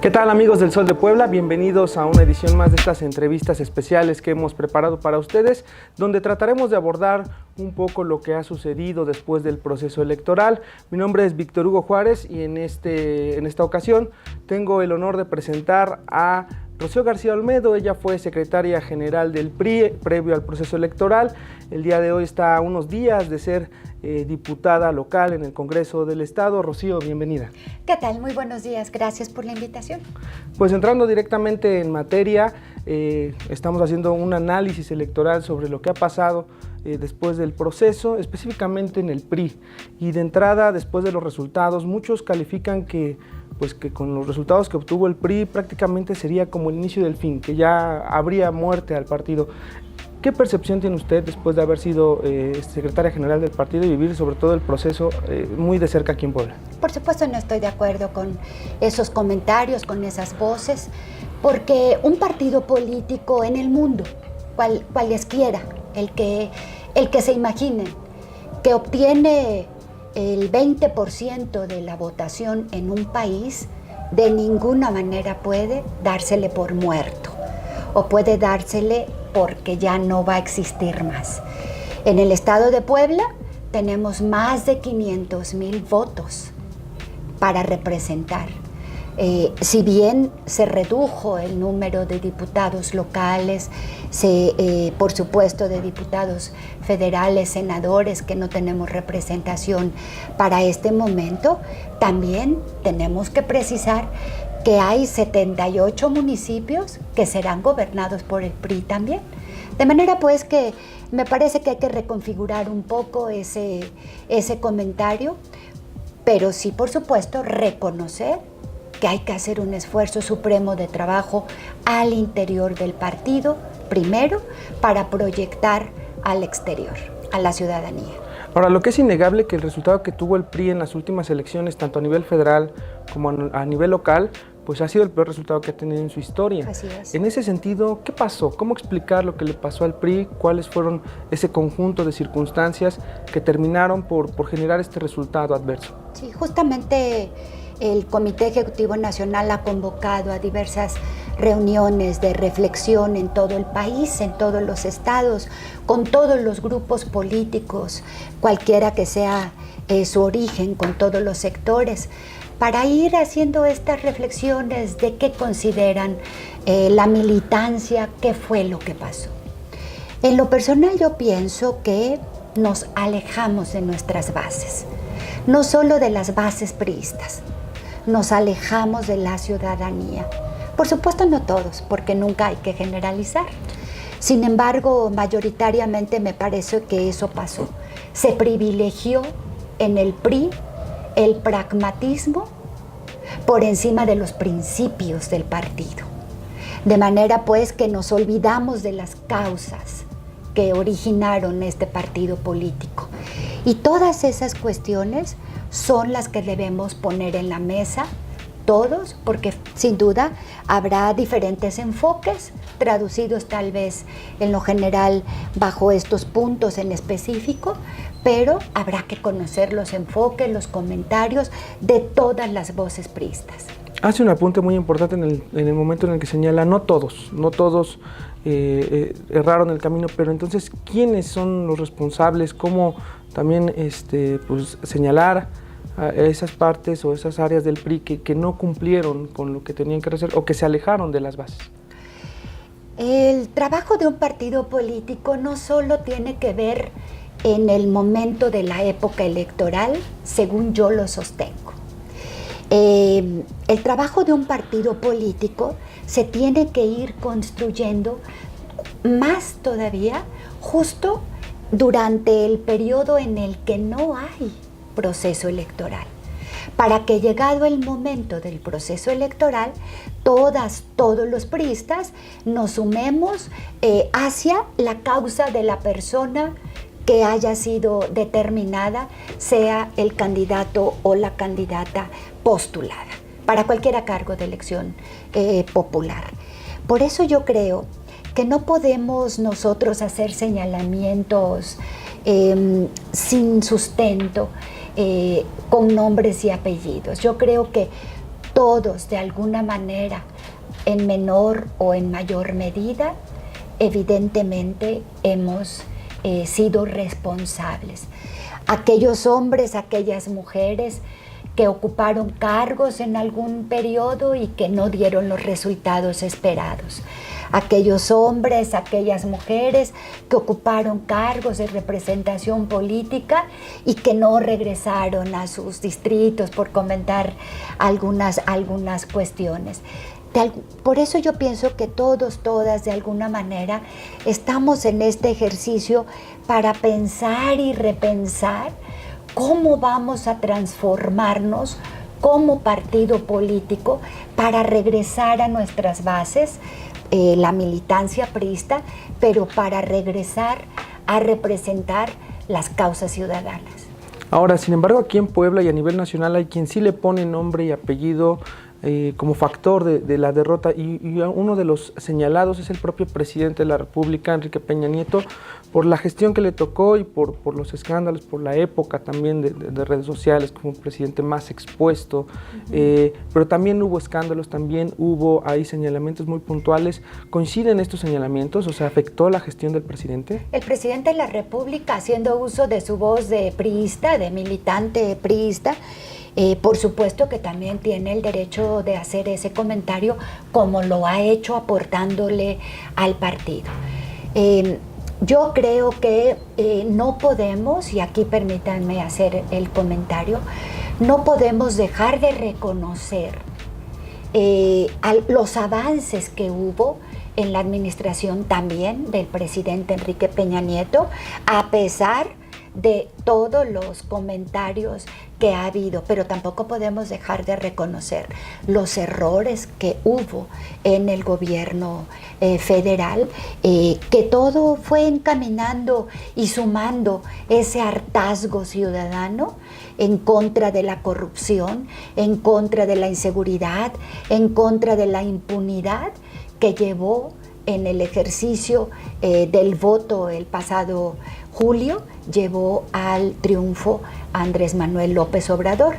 ¿Qué tal, amigos del Sol de Puebla? Bienvenidos a una edición más de estas entrevistas especiales que hemos preparado para ustedes, donde trataremos de abordar un poco lo que ha sucedido después del proceso electoral. Mi nombre es Víctor Hugo Juárez y en esta ocasión tengo el honor de presentar a Rocío García Olmedo. Ella fue secretaria general del PRI previo al proceso electoral. El día de hoy está a unos días de ser diputada local en el Congreso del Estado. Rocío, bienvenida. ¿Qué tal? Muy buenos días. Gracias por la invitación. Pues entrando directamente en materia, estamos haciendo un análisis electoral sobre lo que ha pasado después del proceso, específicamente en el PRI. Y de entrada, después de los resultados, muchos califican que con los resultados que obtuvo el PRI prácticamente sería como el inicio del fin, que ya habría muerte al partido. ¿Qué percepción tiene usted después de haber sido secretaria general del partido y vivir sobre todo el proceso muy de cerca aquí en Puebla? Por supuesto no estoy de acuerdo con esos comentarios, con esas voces, porque un partido político en el mundo, cualesquiera, el que se imaginen, que obtiene el 20% de la votación en un país, de ninguna manera puede dársele por muerto o puede dársele porque ya no va a existir más. En el estado de Puebla tenemos más de 500,000 votos para representar. Si bien se redujo el número de diputados locales, por supuesto de diputados federales, senadores, que no tenemos representación para este momento, también tenemos que precisar que hay 78 municipios que serán gobernados por el PRI también. De manera pues que me parece que hay que reconfigurar un poco ese comentario, pero sí, por supuesto, reconocer que hay que hacer un esfuerzo supremo de trabajo al interior del partido, primero, para proyectar al exterior, a la ciudadanía. Ahora, lo que es innegable que el resultado que tuvo el PRI en las últimas elecciones, tanto a nivel federal como a nivel local, pues ha sido el peor resultado que ha tenido en su historia. Así es. En ese sentido, ¿qué pasó? ¿Cómo explicar lo que le pasó al PRI? ¿Cuáles fueron ese conjunto de circunstancias que terminaron por generar este resultado adverso? Sí, justamente el Comité Ejecutivo Nacional ha convocado a diversas reuniones de reflexión en todo el país, en todos los estados, con todos los grupos políticos, cualquiera que sea su origen, con todos los sectores, para ir haciendo estas reflexiones de qué consideran la militancia, qué fue lo que pasó. En lo personal yo pienso que nos alejamos de nuestras bases, no solo de las bases priistas, nos alejamos de la ciudadanía. Por supuesto no todos, porque nunca hay que generalizar. Sin embargo, mayoritariamente me parece que eso pasó. Se privilegió en el PRI el pragmatismo por encima de los principios del partido. De manera pues que nos olvidamos de las causas que originaron este partido político. Y todas esas cuestiones son las que debemos poner en la mesa todos, porque sin duda habrá diferentes enfoques traducidos tal vez en lo general bajo estos puntos en específico, pero habrá que conocer los enfoques, los comentarios de todas las voces priistas. Hace un apunte muy importante en el momento en el que señala, no todos erraron el camino, pero entonces, ¿quiénes son los responsables? ¿Cómo también señalar a esas partes o esas áreas del PRI que no cumplieron con lo que tenían que hacer o que se alejaron de las bases? El trabajo de un partido político no solo tiene que ver en el momento de la época electoral, según yo lo sostengo. El trabajo de un partido político se tiene que ir construyendo más todavía justo durante el periodo en el que no hay proceso electoral, para que llegado el momento del proceso electoral, todos los priistas nos sumemos hacia la causa de la persona que haya sido determinada, sea el candidato o la candidata postulada, para cualquier cargo de elección popular. Por eso yo creo que no podemos nosotros hacer señalamientos sin sustento, con nombres y apellidos. Yo creo que todos de alguna manera, en menor o en mayor medida, evidentemente hemos sido responsables. Aquellos hombres, aquellas mujeres que ocuparon cargos en algún periodo y que no dieron los resultados esperados. Aquellos hombres, aquellas mujeres que ocuparon cargos de representación política y que no regresaron a sus distritos, por comentar algunas cuestiones. Por eso yo pienso que todos, todas, de alguna manera, estamos en este ejercicio para pensar y repensar cómo vamos a transformarnos como partido político para regresar a nuestras bases, la militancia priista, pero para regresar a representar las causas ciudadanas. Ahora, sin embargo, aquí en Puebla y a nivel nacional hay quien sí le pone nombre y apellido como factor de la derrota, y uno de los señalados es el propio presidente de la República, Enrique Peña Nieto, por la gestión que le tocó y por los escándalos, por la época también de redes sociales, como un presidente más expuesto, pero también hubo escándalos, también hubo ahí señalamientos muy puntuales. ¿Coinciden estos señalamientos? O sea, ¿afectó la gestión del presidente? El presidente de la República, haciendo uso de su voz de priista, de militante priista, por supuesto que también tiene el derecho de hacer ese comentario, como lo ha hecho aportándole al partido. Yo creo que no podemos, y aquí permítanme hacer el comentario, no podemos dejar de reconocer los avances que hubo en la administración también del presidente Enrique Peña Nieto, a pesar de todos los comentarios que ha habido, pero tampoco podemos dejar de reconocer los errores que hubo en el gobierno federal, que todo fue encaminando y sumando ese hartazgo ciudadano en contra de la corrupción, en contra de la inseguridad, en contra de la impunidad que llevó en el ejercicio del voto el pasado julio, llevó al triunfo Andrés Manuel López Obrador,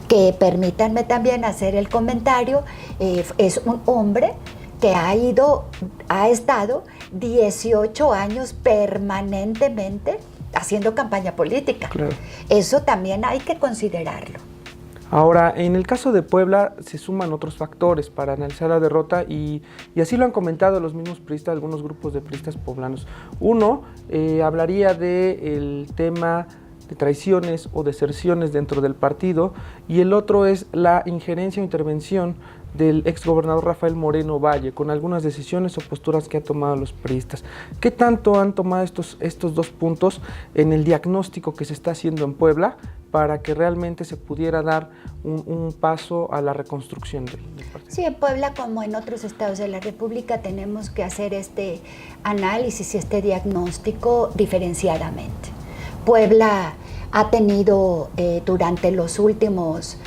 que permítanme también hacer el comentario, es un hombre que ha estado 18 años permanentemente haciendo campaña política. Claro. Eso también hay que considerarlo. Ahora, en el caso de Puebla se suman otros factores para analizar la derrota y así lo han comentado los mismos priistas, algunos grupos de priistas poblanos. Uno hablaría del tema de traiciones o deserciones dentro del partido, y el otro es la injerencia o intervención del exgobernador Rafael Moreno Valle con algunas decisiones o posturas que han tomado los priistas. ¿Qué tanto han tomado estos dos puntos en el diagnóstico que se está haciendo en Puebla para que realmente se pudiera dar un paso a la reconstrucción del partido? Sí, en Puebla, como en otros estados de la República, tenemos que hacer este análisis y este diagnóstico diferenciadamente. Puebla ha tenido durante los últimos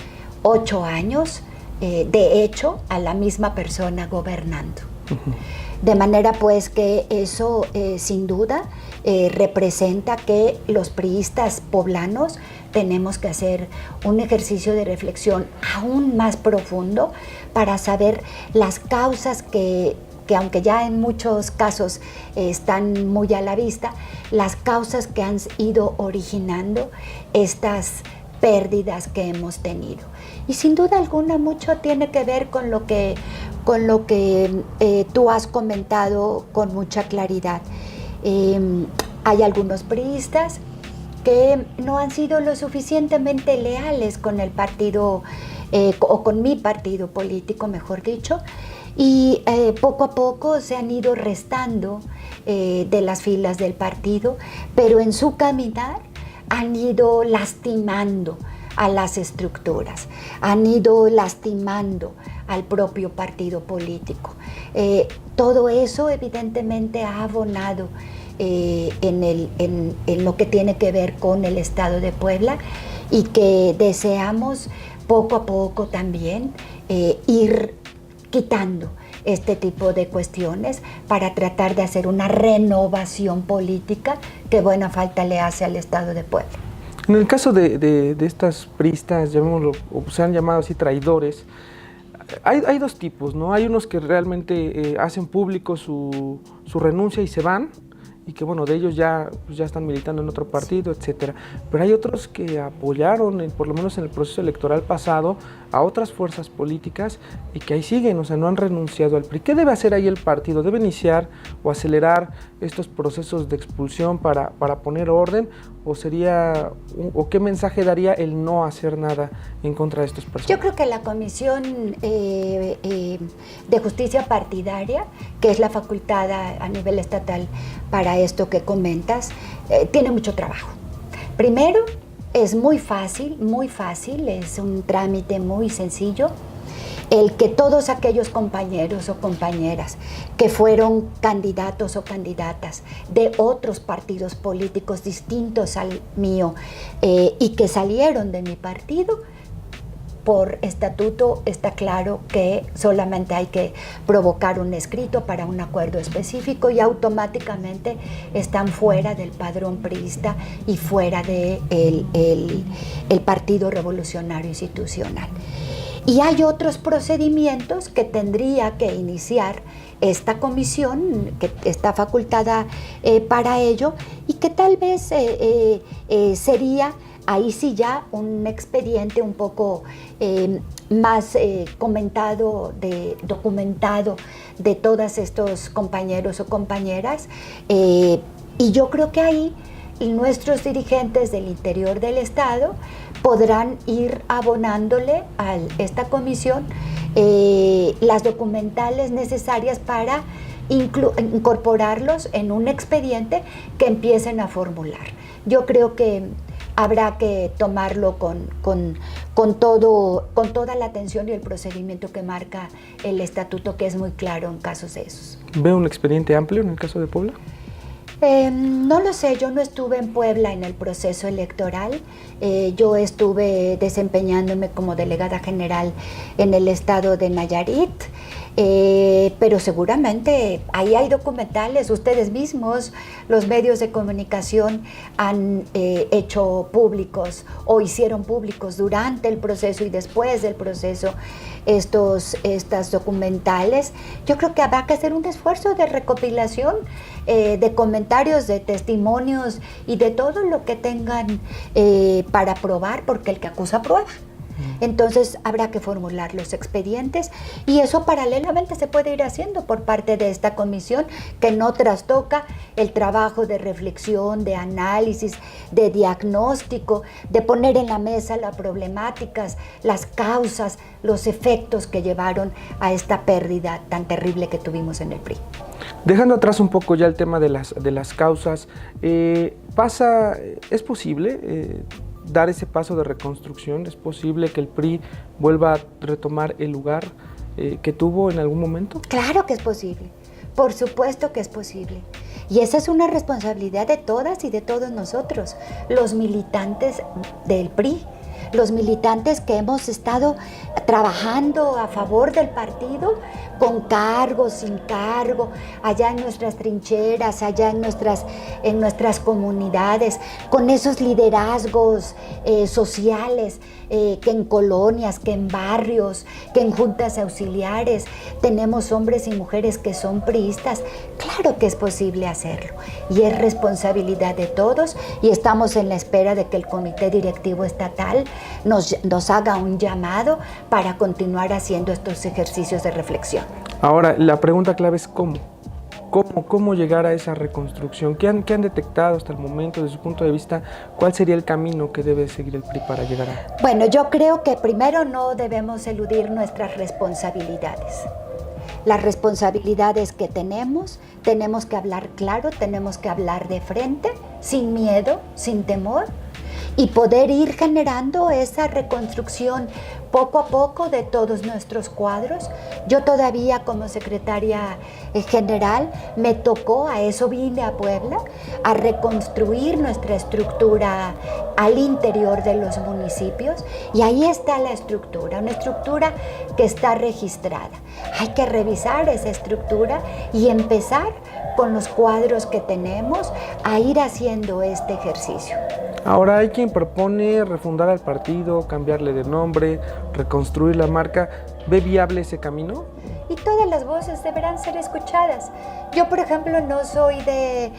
8 años, de hecho, a la misma persona gobernando. De manera pues que eso sin duda representa que los priistas poblanos tenemos que hacer un ejercicio de reflexión aún más profundo para saber las causas que aunque ya en muchos casos están muy a la vista, las causas que han ido originando estas pérdidas que hemos tenido. Y sin duda alguna mucho tiene que ver con lo que tú has comentado con mucha claridad. Hay algunos priistas que no han sido lo suficientemente leales con el partido, o con mi partido político, mejor dicho, y poco a poco se han ido restando de las filas del partido, pero en su caminar han ido lastimando a las estructuras, han ido lastimando al propio partido político. Todo eso evidentemente ha abonado en lo que tiene que ver con el estado de Puebla, y que deseamos poco a poco también ir quitando este tipo de cuestiones para tratar de hacer una renovación política que buena falta le hace al estado de Puebla. En el caso de estas priistas, llamémoslo, o se han llamado así traidores, Hay dos tipos, ¿no? Hay unos que realmente hacen público su renuncia y se van, y que bueno, de ellos ya, pues ya están militando en otro partido, etcétera. Pero hay otros que apoyaron, por lo menos en el proceso electoral pasado, a otras fuerzas políticas y que ahí siguen, o sea, no han renunciado al PRI. ¿Qué debe hacer ahí el partido? ¿Debe iniciar o acelerar estos procesos de expulsión para poner orden? ¿O qué mensaje daría el no hacer nada en contra de estos personajes? Yo creo que la Comisión de Justicia Partidaria, que es la facultada a nivel estatal para esto que comentas, tiene mucho trabajo. Primero, es muy fácil, es un trámite muy sencillo, el que todos aquellos compañeros o compañeras que fueron candidatos o candidatas de otros partidos políticos distintos al mío y que salieron de mi partido, por estatuto está claro que solamente hay que provocar un escrito para un acuerdo específico y automáticamente están fuera del padrón priista y fuera del el Partido Revolucionario Institucional. Y hay otros procedimientos que tendría que iniciar esta comisión, que está facultada para ello, y que tal vez sería ahí sí ya un expediente un poco más documentado de todos estos compañeros o compañeras. Y yo creo que ahí nuestros dirigentes del interior del Estado podrán ir abonándole a esta comisión las documentales necesarias para incorporarlos en un expediente que empiecen a formular. Yo creo que habrá que tomarlo con toda la atención y el procedimiento que marca el estatuto, que es muy claro en casos de esos. ¿Ve un expediente amplio en el caso de Puebla? No lo sé, yo no estuve en Puebla en el proceso electoral, yo estuve desempeñándome como delegada general en el estado de Nayarit, pero seguramente ahí hay documentales, ustedes mismos, los medios de comunicación han hecho públicos o hicieron públicos durante el proceso y después del proceso estas documentales. Yo creo que habrá que hacer un esfuerzo de recopilación de comentarios, de testimonios y de todo lo que tengan para probar, porque el que acusa prueba. Entonces habrá que formular los expedientes y eso paralelamente se puede ir haciendo por parte de esta comisión que no trastoca el trabajo de reflexión, de análisis, de diagnóstico, de poner en la mesa las problemáticas, las causas, los efectos que llevaron a esta pérdida tan terrible que tuvimos en el PRI. Dejando atrás un poco ya el tema de las causas, ¿es posible dar ese paso de reconstrucción? ¿Es posible que el PRI vuelva a retomar el lugar que tuvo en algún momento? Claro que es posible, por supuesto que es posible. Y esa es una responsabilidad de todas y de todos nosotros, los militantes del PRI, los militantes que hemos estado trabajando a favor del partido, con cargo, sin cargo, allá en nuestras trincheras, allá en nuestras comunidades, con esos liderazgos sociales, que en colonias, que en barrios, que en juntas auxiliares, tenemos hombres y mujeres que son priistas. Claro que es posible hacerlo y es responsabilidad de todos y estamos en la espera de que el Comité Directivo Estatal nos haga un llamado para continuar haciendo estos ejercicios de reflexión. Ahora, la pregunta clave es ¿cómo llegar a esa reconstrucción? ¿Qué han detectado hasta el momento desde su punto de vista? ¿Cuál sería el camino que debe seguir el PRI para llegar a...? Bueno, yo creo que primero no debemos eludir nuestras responsabilidades. Las responsabilidades que tenemos que hablar claro, tenemos que hablar de frente, sin miedo, sin temor, y poder ir generando esa reconstrucción poco a poco de todos nuestros cuadros. Yo todavía como secretaria general me tocó, a eso vine a Puebla, a reconstruir nuestra estructura al interior de los municipios y ahí está la estructura, una estructura que está registrada. Hay que revisar esa estructura y empezar con los cuadros que tenemos a ir haciendo este ejercicio. Ahora hay quien propone refundar al partido, cambiarle de nombre, reconstruir la marca. ¿Ve viable ese camino? Y todas las voces deberán ser escuchadas. Yo, por ejemplo, no soy de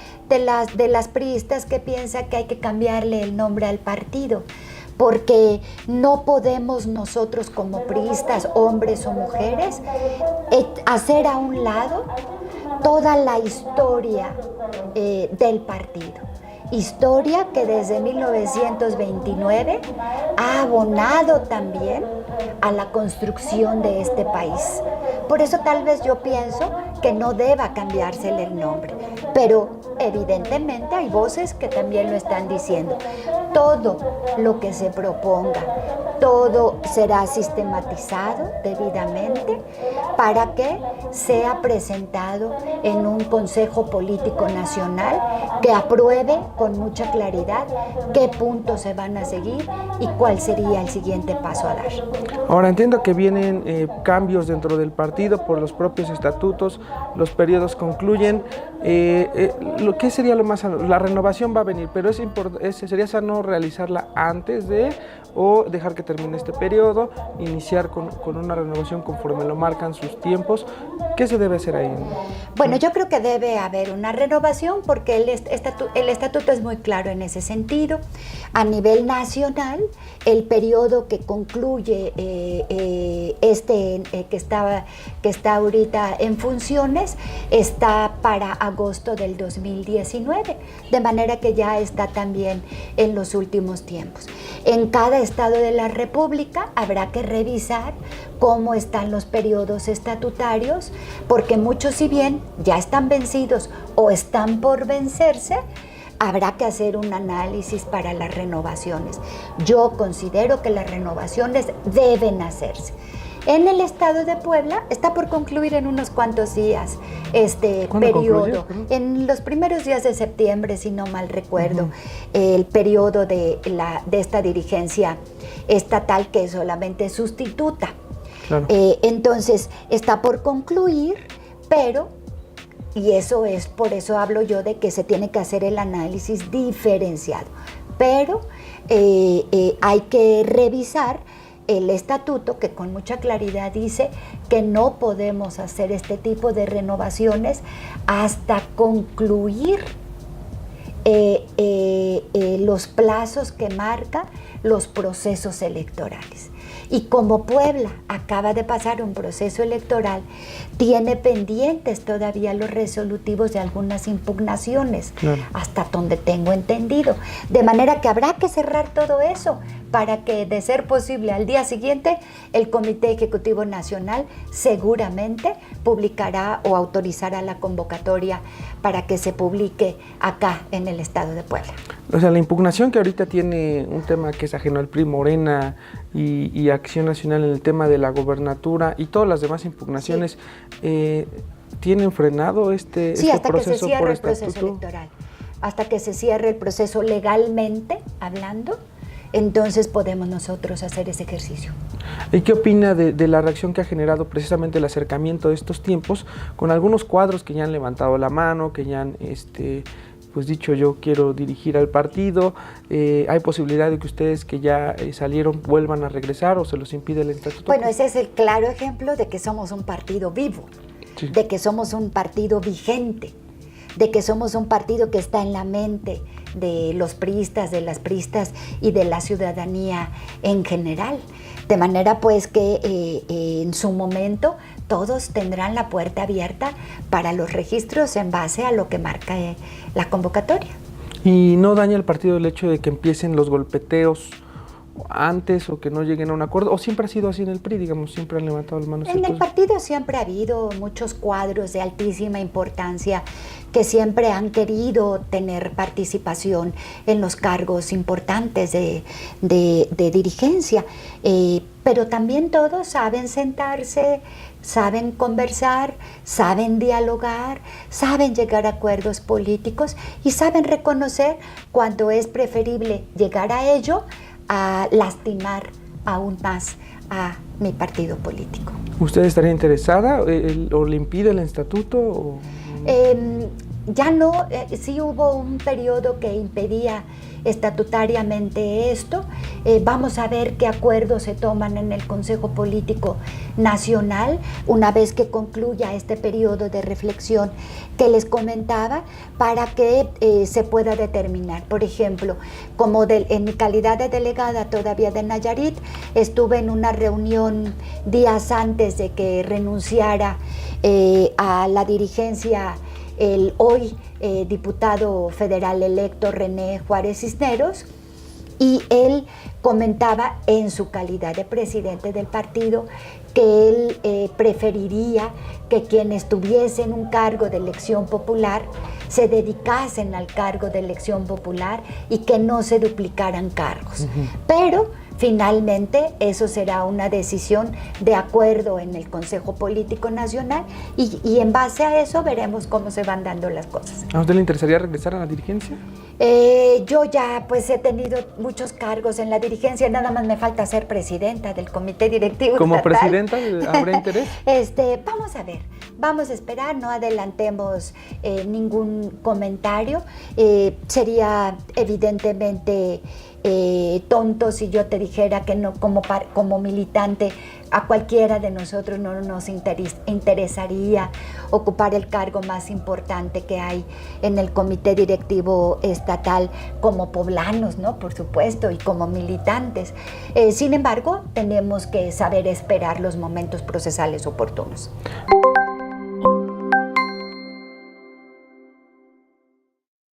las priistas que piensan que hay que cambiarle el nombre al partido, porque no podemos nosotros como priistas, hombres o mujeres, hacer a un lado toda la historia del partido. Historia que desde 1929 ha abonado también a la construcción de este país. Por eso tal vez yo pienso que no deba cambiársele el nombre, pero evidentemente hay voces que también lo están diciendo. Todo lo que se proponga, todo será sistematizado debidamente para que sea presentado en un Consejo Político Nacional que apruebe con mucha claridad qué puntos se van a seguir y cuál sería el siguiente paso a dar. Ahora entiendo que vienen cambios dentro del partido por los propios estatutos, los periodos concluyen. Lo que sería lo más sano, la renovación va a venir, pero sería sano realizarla antes de o dejar que termine este periodo, iniciar con una renovación conforme lo marcan sus tiempos. ¿Qué se debe hacer ahí? Bueno, yo creo que debe haber una renovación porque el estatuto es muy claro en ese sentido. A nivel nacional, el periodo que concluye que está ahorita en funciones está para agosto del 2019, de manera que ya está también en los últimos tiempos. En cada estado de la República habrá que revisar cómo están los periodos estatutarios, porque muchos, si bien ya están vencidos o están por vencerse, habrá que hacer un análisis para las renovaciones. Yo considero que las renovaciones deben hacerse. En el estado de Puebla está por concluir en unos cuantos días este periodo. En los primeros días de septiembre, si no mal recuerdo, el periodo de esta dirigencia estatal que es solamente sustituta. Claro. Entonces está por concluir, pero, y eso es, por eso hablo yo de que se tiene que hacer el análisis diferenciado, pero hay que revisar el estatuto que con mucha claridad dice que no podemos hacer este tipo de renovaciones hasta concluir los plazos que marca los procesos electorales. Y como Puebla acaba de pasar un proceso electoral, tiene pendientes todavía los resolutivos de algunas impugnaciones, claro, hasta donde tengo entendido. De manera que habrá que cerrar todo eso para que, de ser posible, al día siguiente el Comité Ejecutivo Nacional seguramente publicará o autorizará la convocatoria para que se publique acá en el estado de Puebla. O sea, la impugnación que ahorita tiene un tema que es ajeno al PRI, Morena y Acción Nacional en el tema de la gobernatura y todas las demás impugnaciones, ¿tienen frenado este proceso? Sí, hasta que se cierre el proceso electoral, hasta que se cierre el proceso legalmente hablando, entonces podemos nosotros hacer ese ejercicio. ¿Y qué opina de la reacción que ha generado precisamente el acercamiento de estos tiempos con algunos cuadros que ya han levantado la mano, que ya han pues dicho yo quiero dirigir al partido? ¿Hay posibilidad de que ustedes que ya salieron vuelvan a regresar o se los impide el estatuto? Bueno, ese es el claro ejemplo de que somos un partido vivo, sí, de que somos un partido vigente, de que somos un partido que está en la mente de los priistas, de las priistas y de la ciudadanía en general. De manera pues que en su momento todos tendrán la puerta abierta para los registros en base a lo que marca la convocatoria. ¿Y no daña al partido el hecho de que empiecen los golpeteos antes o que no lleguen a un acuerdo? ¿O siempre ha sido así en el PRI, digamos, siempre han levantado las manos? En el partido siempre ha habido muchos cuadros de altísima importancia que siempre han querido tener participación en los cargos importantes de dirigencia, pero también todos saben sentarse, saben conversar, saben dialogar, saben llegar a acuerdos políticos y saben reconocer cuando es preferible llegar a ello a lastimar aún más a mi partido político. ¿Usted estaría interesada o le impide el estatuto? ya no, sí hubo un periodo que impedía estatutariamente esto. Vamos a ver qué acuerdos se toman en el Consejo Político Nacional una vez que concluya este periodo de reflexión que les comentaba, para que se pueda determinar. Por ejemplo, como en mi calidad de delegada todavía de Nayarit, estuve en una reunión días antes de que renunciara a la dirigencia el hoy diputado federal electo René Juárez Cisneros, y él comentaba en su calidad de presidente del partido que él preferiría que quienes tuviesen un cargo de elección popular se dedicasen al cargo de elección popular y que no se duplicaran cargos. Pero finalmente eso será una decisión de acuerdo en el Consejo Político Nacional, y en base a eso veremos cómo se van dando las cosas. ¿A usted le interesaría regresar a la dirigencia? Yo ya pues he tenido muchos cargos en la dirigencia, nada más me falta ser presidenta del comité directivo ¿Como estatal. presidenta habrá interés? Vamos a ver, vamos a esperar, no adelantemos ningún comentario. Sería evidentemente tonto si yo te dijera que no, como militante a cualquiera de nosotros no nos interesaría ocupar el cargo más importante que hay en el comité directivo estatal como poblanos, ¿no? Por supuesto, y como militantes. Sin embargo, tenemos que saber esperar los momentos procesales oportunos.